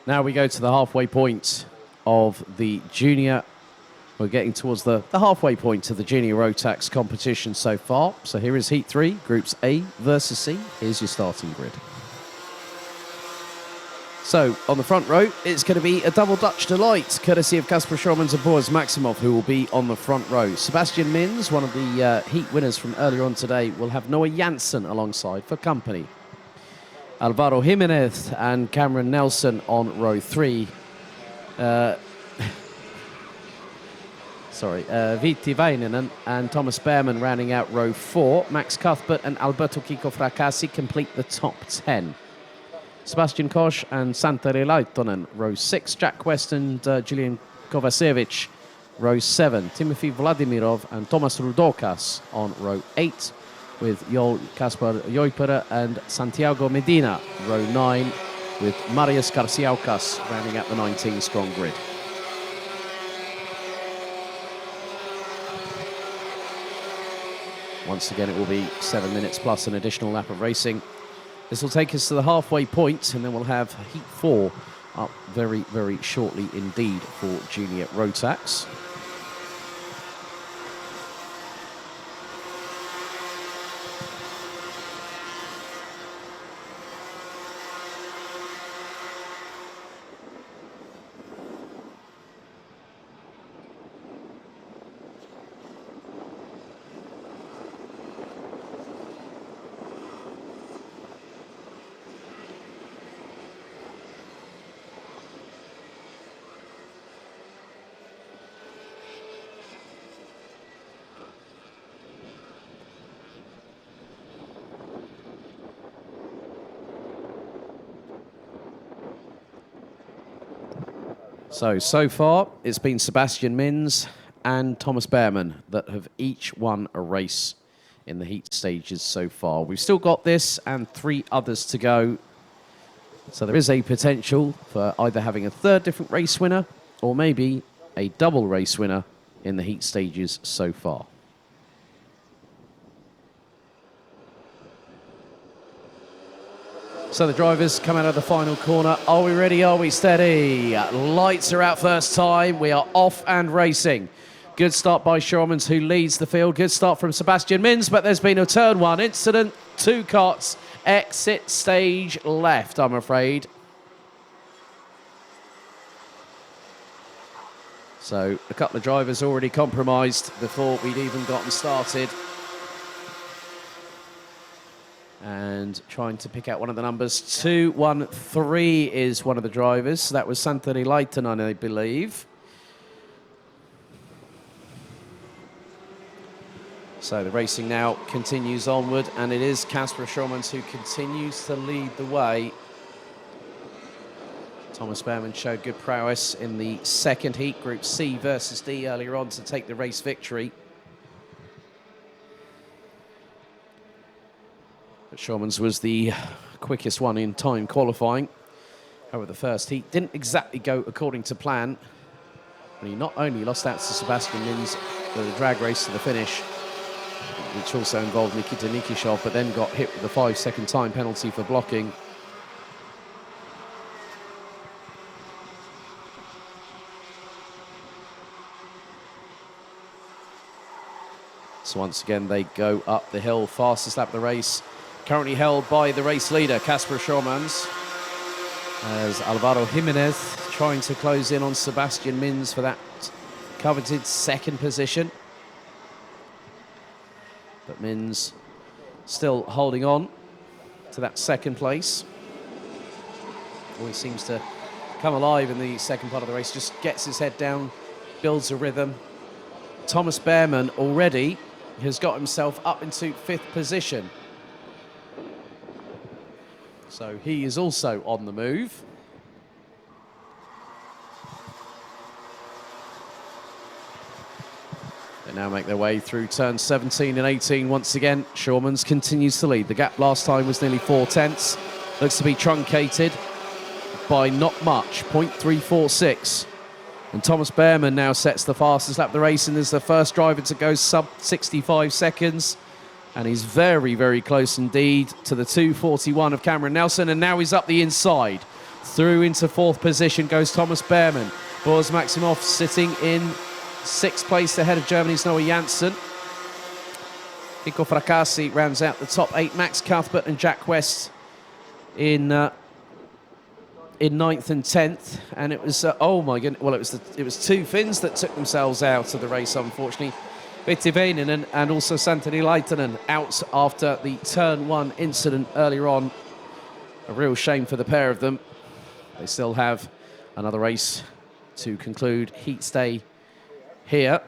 Now we go to the halfway point of the junior. We're getting towards the halfway point of the junior Rotax competition so far. So here is Heat 3, Groups A versus C. Here's your starting grid. So, on the front row, it's going to be a double Dutch delight, courtesy of Kasper Schormans and Boris Maximov, who will be on the front row. Sebastian Mins, one of the heat winners from earlier on today, will have Noah Janssen alongside for company. Alvaro Jimenez and Cameron Nelson on row 3. Viti Väinänen and Thomas Behrman rounding out row 4. Max Cuthbert and Alberto Kiko Fracassi complete the top 10. Sebastian Koch and Santeri Laittonen, row 6. Jack West and Julian Kovacevic, row 7. Timothy Vladimirov and Thomas Rudokas on row 8, with Joel Kaspar Joipere and Santiago Medina, row 9, with Marius Karsiaukas rounding out the 19-strong grid. Once again, it will be 7 minutes plus an additional lap of racing. This will take us to the halfway point, and then we'll have Heat 4 up very, very shortly indeed for Junior Rotax. So far, it's been Sebastian Mins and Thomas Behrman that have each won a race in the heat stages so far. We've still got this and 3 others to go. So there is a potential for either having a third different race winner or maybe a double race winner in the heat stages so far. So the drivers come out of the final corner. Are we ready? Are we steady? Lights are out first time. We are off and racing. Good start by Schormans, who leads the field. Good start from Sebastian Mins, but there's been a turn 1 incident. 2 carts exit stage left, I'm afraid. So a couple of drivers already compromised before we'd even gotten started. And trying to pick out one of the numbers. 213 is one of the drivers. So that was Santeri Laittonen, I believe. So the racing now continues onward, and it is Kasper Schormans who continues to lead the way. Thomas Behrman showed good prowess in the second heat, Group C versus D, earlier on to take the race victory. But Schormans was the quickest one in time qualifying. However, the first heat didn't exactly go according to plan. And he not only lost out to Sebastian Mins for the drag race to the finish, which also involved Nikita Nikishov, but then got hit with the 5-second time penalty for blocking. So once again, they go up the hill, fastest lap of the race. Currently held by the race leader, Kasper Schormans, as Alvaro Jimenez trying to close in on Sebastian Mins for that coveted second position. But Mins still holding on to that second place. Always seems to come alive in the second part of the race, just gets his head down, builds a rhythm. Thomas Behrman already has got himself up into 5th position. So he is also on the move. They now make their way through turns 17 and 18 once again. Schormans continues to lead. The gap last time was nearly 4 tenths. Looks to be truncated by not much, 0.346. And Thomas Behrman now sets the fastest lap of the race and is the first driver to go sub 65 seconds. And he's very, very close indeed to the 2:41 of Cameron Nelson. And now he's up the inside. Through into fourth position goes Thomas Behrmann. Boris Maximov sitting in 6th place ahead of Germany's Noah Janssen. Kiko Fracassi rounds out the top 8. Max Cuthbert and Jack West in 9th and 10th, and it was oh my goodness, well it was 2 Finns that took themselves out of the race, unfortunately. Vetti Väinänen and also Santeri Laitinen out after the turn 1 incident earlier on. A real shame for the pair of them. They still have another race to conclude heat stay here.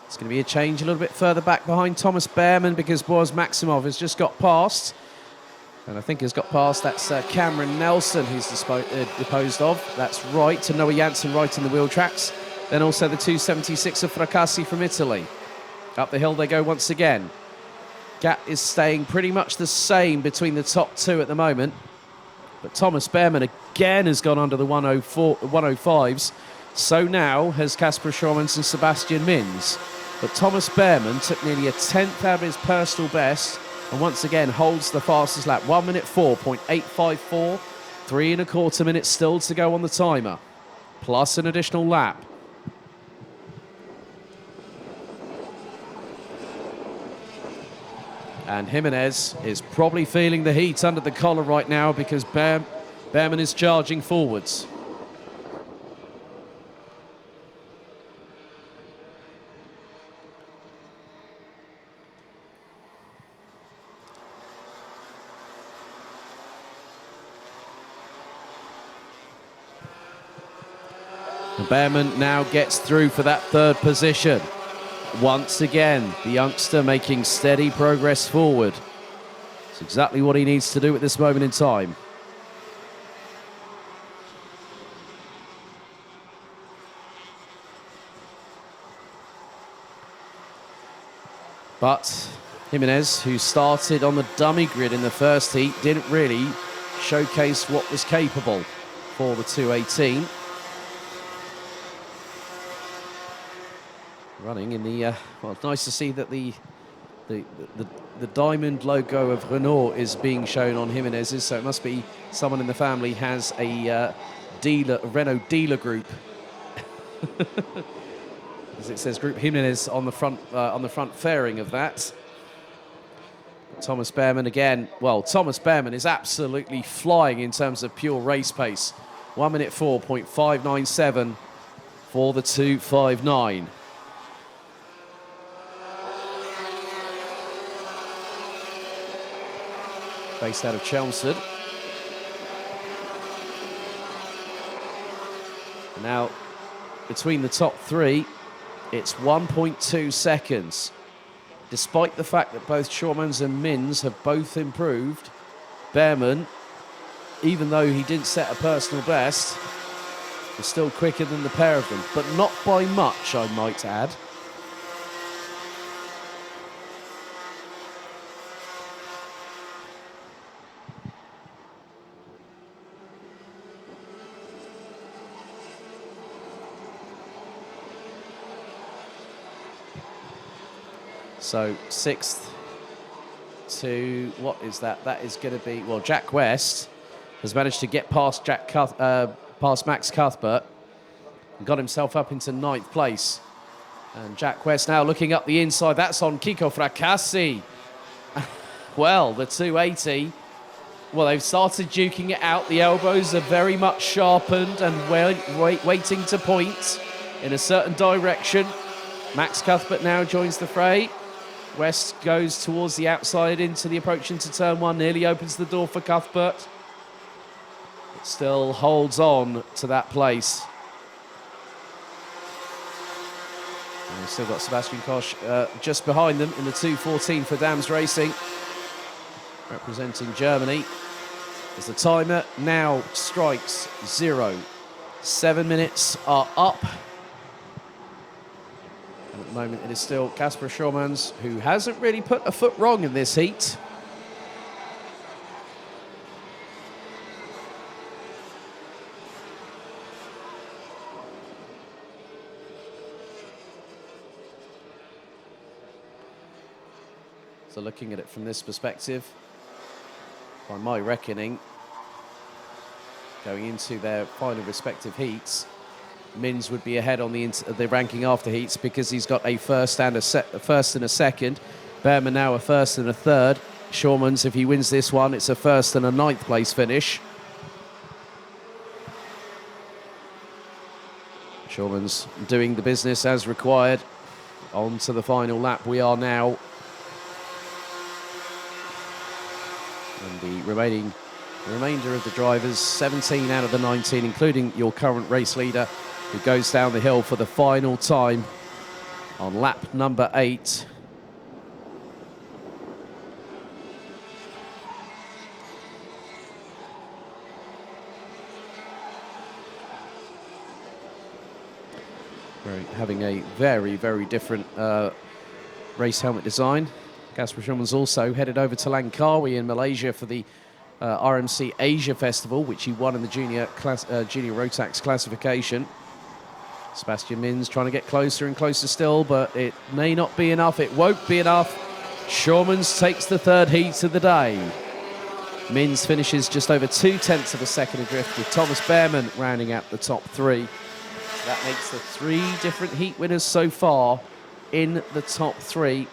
It's going to be a change a little bit further back behind Thomas Behrmann because Boris Maximov has just got past. And I think has got past, that's Cameron Nelson who's disposed of. That's right, to Noah Janssen right in the wheel tracks. Then also the 276 of Fracassi from Italy. Up the hill they go once again. Gap is staying pretty much the same between the top 2 at the moment. But Thomas Behrmann again has gone under the 105s. So now has Kasper Schormans and Sebastian Mins. But Thomas Behrmann took nearly a 10th out of his personal best and once again holds the fastest lap. 1 minute 4.854. 3¼ minutes still to go on the timer. Plus an additional lap. And Jimenez is probably feeling the heat under the collar right now because Behrmann is charging forwards. And Behrmann now gets through for that 3rd position. Once again, the youngster making steady progress forward. It's exactly what he needs to do at this moment in time. But Jimenez, who started on the dummy grid in the first heat, didn't really showcase what was capable for the 218. Running in the well, it's nice to see that the diamond logo of Renault is being shown on Jimenez's, so it must be someone in the family has a Renault dealer group, as it says Group Jimenez on the front fairing of that. Thomas Behrmann again. Well, Thomas Behrmann is absolutely flying in terms of pure race pace. 1 minute 4.597 for the 259. Based out of Chelmsford. Now, between the top 3, it's 1.2 seconds. Despite the fact that both Schormans and Mins have both improved, Behrmann, even though he didn't set a personal best, is still quicker than the pair of them, but not by much, I might add. So 6th to, what is that? That is going to be, well, Jack West has managed to get past past Max Cuthbert and got himself up into 9th place. And Jack West now looking up the inside. That's on Kiko Fracassi. Well, the 280, well, they've started duking it out. The elbows are very much sharpened and waiting to point in a certain direction. Max Cuthbert now joins the fray. West goes towards the outside into the approach into turn 1, nearly opens the door for Cuthbert. But still holds on to that place. And we've still got Sebastian Koch just behind them in the 2:14 for Dams Racing, representing Germany. As the timer now strikes 0. 7 minutes are up. At the moment, it is still Kasper Schormans, who hasn't really put a foot wrong in this heat. So looking at it from this perspective, by my reckoning, going into their final respective heats, Mins would be ahead on the ranking after heats because he's got a first and a second. Behrman now a first and a third. Shawmans, if he wins this one, it's a first and a ninth place finish. Shawmans doing the business as required. On to the final lap we are now. And the remainder of the drivers, 17 out of the 19, including your current race leader, who goes down the hill for the final time on lap number 8. Having a very, very different race helmet design. Kasper Schumann's also headed over to Langkawi in Malaysia for the RMC Asia Festival, which he won in the junior Rotax classification. Sebastian Mins trying to get closer and closer still, but it may not be enough. It won't be enough. Shawmans takes the third heat of the day. Mins finishes just over 0.2 of a second adrift, with Thomas Behrman rounding out the top 3. So that makes the 3 different heat winners so far in the top 3.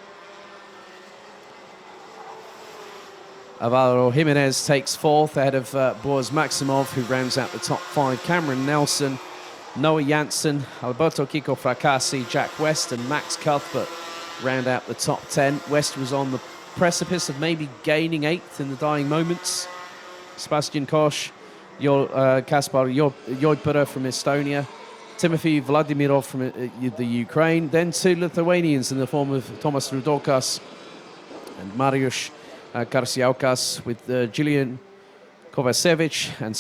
Alvaro Jimenez takes 4th ahead of Boaz Maximov, who rounds out the top 5. Cameron Nelson, Noah Janssen, Alberto Kiko Fracassi, Jack West and Max Cuthbert round out the top 10. West was on the precipice of maybe gaining 8th in the dying moments. Sebastian Koch, Kaspar Jojpera from Estonia, Timothy Vladimirov from the Ukraine, then 2 Lithuanians in the form of Tomas Rudokas and Mariusz Karsiaukas, with Julian Kovacevic and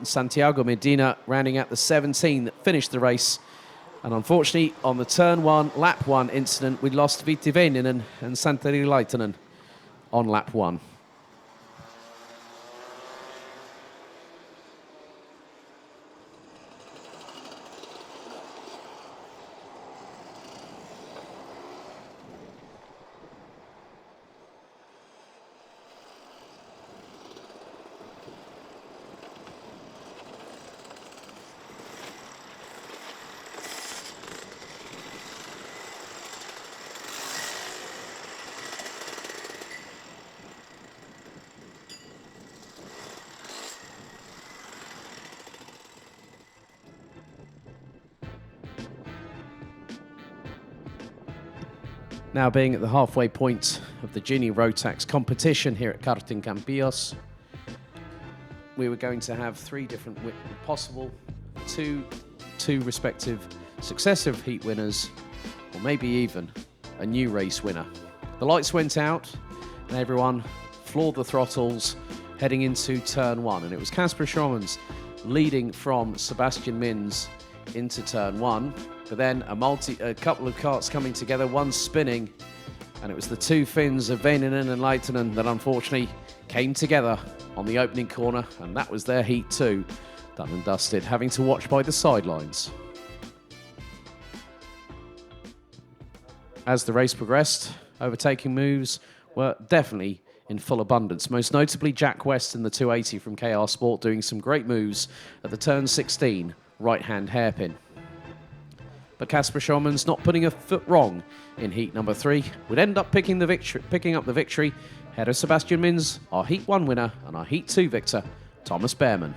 Santiago Medina rounding out the 17 that finished the race. And unfortunately, on the turn 1, lap 1 incident, we lost Viti Väinänen and Santeri Laitinen on lap 1. Now being at the halfway point of the Junior Rotax competition here at Karting Campillos, we were going to have 3 different possible, two respective successive heat winners, or maybe even a new race winner. The lights went out and everyone floored the throttles heading into turn 1, and it was Kasper Schumann's leading from Sebastian Mins into turn 1. But then a couple of karts coming together, one spinning, and it was the 2 Finns of Väinänen and Laitinen that unfortunately came together on the opening corner, and that was their heat 2, done and dusted, having to watch by the sidelines. As the race progressed, overtaking moves were definitely in full abundance, most notably Jack West in the 280 from KR Sport doing some great moves at the turn 16 right-hand hairpin. But Kasper Schumann's not putting a foot wrong in heat number 3, would end up picking up the victory ahead of Sebastian Mins, our heat 1 winner, and our heat 2 victor, Thomas Behrman.